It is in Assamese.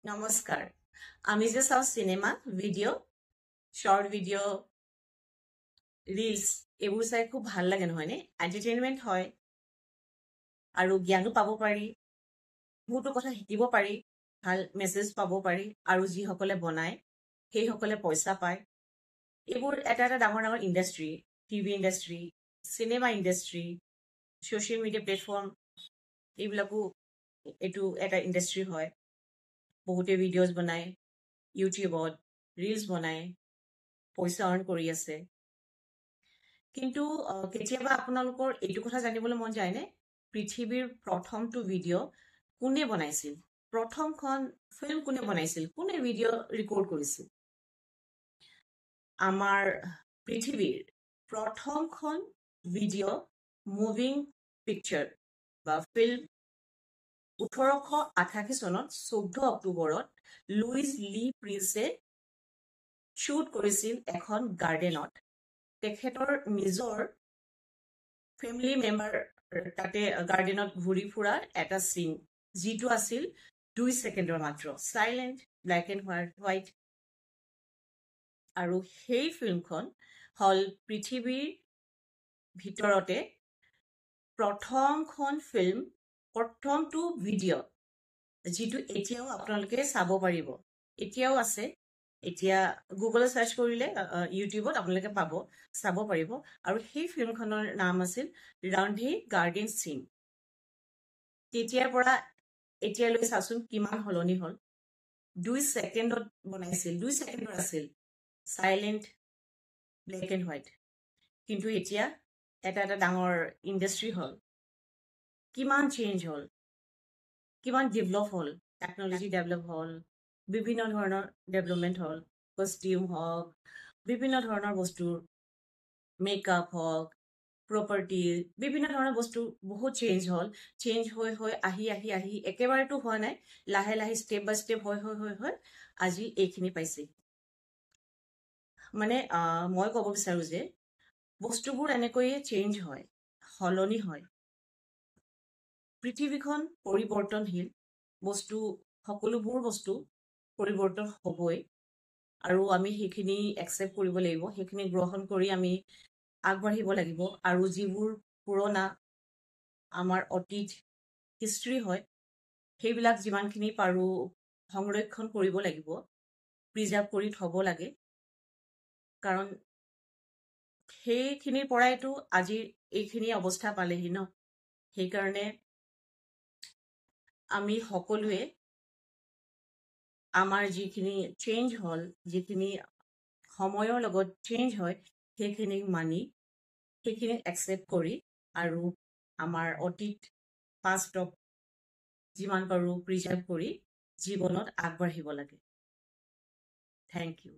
নমস্কাৰ আমি যে চাওঁ cinema video' short video' reels এইবোৰ চাই খুব ভাল লাগে নহয়নে এণ্টাৰটেইনমেণ্ট হয় আৰু জ্ঞানো পাব পাৰি বহুতো কথা শিকিব পাৰি ভাল মেছেজ পাব পাৰি আৰু যিসকলে বনায় সেইসকলে পইচা পায় এইবোৰ এটা এটা ডাঙৰ ডাঙৰ industry TV industry cinema industry social media platform এইবিলাকো এইটো এটা ইণ্ডাষ্ট্ৰী হয় বহুতে ভিডিঅ'জ বনায় ইউটিউবত ৰিলছ বনায় পইচা আৰ্ণ কৰি আছে কিন্তু কেতিয়াবা আপোনালোকৰ এইটো কথা জানিবলৈ মন যায়নে পৃথিৱীৰ প্ৰথমটো ভিডিঅ' কোনে বনাইছিল প্ৰথমখন ফিল্ম কোনে বনাইছিল কোনে ভিডিঅ' ৰেকৰ্ড কৰিছিল আমাৰ পৃথিৱীৰ প্ৰথমখন ভিডিঅ' মুভিং পিকচাৰ বা ফিল্ম 1888 চনত 14 অক্টোবৰত লুইচ লি প্ৰিন্সে শ্বুট কৰিছিল এখন গাৰ্ডেনত তেখেতৰ নিজৰ ফেমিলি মেম্বাৰ তাতে গাৰ্ডেনত ঘূৰি ফুৰা এটা চিন যিটো আছিল 2 ছেকেণ্ডৰ মাত্ৰ চাইলেণ্ট ব্লেক এণ্ড হোৱাইট আৰু সেই ফিল্মখন হ'ল পৃথিৱীৰ ভিতৰতে প্ৰথমখন ফিল্ম প্ৰথমটো ভিডিঅ' যিটো এতিয়াও আপোনালোকে চাব পাৰিব এতিয়াও আছে এতিয়া গুগলত চাৰ্চ কৰিলে ইউটিউবত আপোনালোকে পাব চাব পাৰিব আৰু সেই ফিল্মখনৰ নাম আছিল ৰান্ধে গাৰ্ডেন চিন তেতিয়াৰ পৰা এতিয়ালৈ চাচোন কিমান সলনি হ'ল 2 ছেকেণ্ডত বনাইছিল 2 ছেকেণ্ডৰ আছিল চাইলেণ্ট ব্লেক এণ্ড হোৱাইট কিন্তু এতিয়া এটা এটা ডাঙৰ ইণ্ডাষ্ট্ৰী হ'ল কিমান চেঞ্জ হ'ল কিমান ডেভেলপ হ'ল টেকন'লজি ডেভেলপ হ'ল বিভিন্ন ধৰণৰ ডেভেলপমেণ্ট হ'ল কষ্টিউম হওক বিভিন্ন ধৰণৰ বস্তুৰ মেকআপ হওক প্ৰপাৰ্টি বিভিন্ন ধৰণৰ বস্তু বহুত চেঞ্জ হ'ল চেঞ্জ হৈ আহি একেবাৰেতো হোৱা নাই লাহে লাহে ষ্টেপ বাই ষ্টেপ হৈ আজি এইখিনি পাইছে মানে মই ক'ব বিচাৰোঁ যে বস্তুবোৰ এনেকৈয়ে চেঞ্জ হয় সলনি হয় পৃথিৱীখন পৰিৱৰ্তনশীল বস্তু সকলোবোৰ বস্তু পৰিৱৰ্তন হ'বই আৰু আমি সেইখিনি একচেপ্ট কৰিব লাগিব সেইখিনি গ্ৰহণ কৰি আমি আগবাঢ়িব লাগিব আৰু যিবোৰ পুৰণা আমাৰ অতীত হিষ্ট্ৰী হয় সেইবিলাক যিমানখিনি পাৰোঁ সংৰক্ষণ কৰিব লাগিব প্ৰিজাৰ্ভ কৰি থ'ব লাগে কাৰণ সেইখিনিৰ পৰাইতো আজিৰ এইখিনি অৱস্থা পালেহি ন সেইকাৰণে আমি সকলোৱে আমাৰ যিখিনি চেঞ্জ হ'ল যিখিনি সময়ৰ লগত চেঞ্জ হয় সেইখিনিক মানি সেইখিনিক একচেপ্ট কৰি আৰু আমাৰ অতীত পাষ্টক যিমান পাৰোঁ প্ৰিজাৰ্ভ কৰি জীৱনত আগবাঢ়িব লাগে থেংক ইউ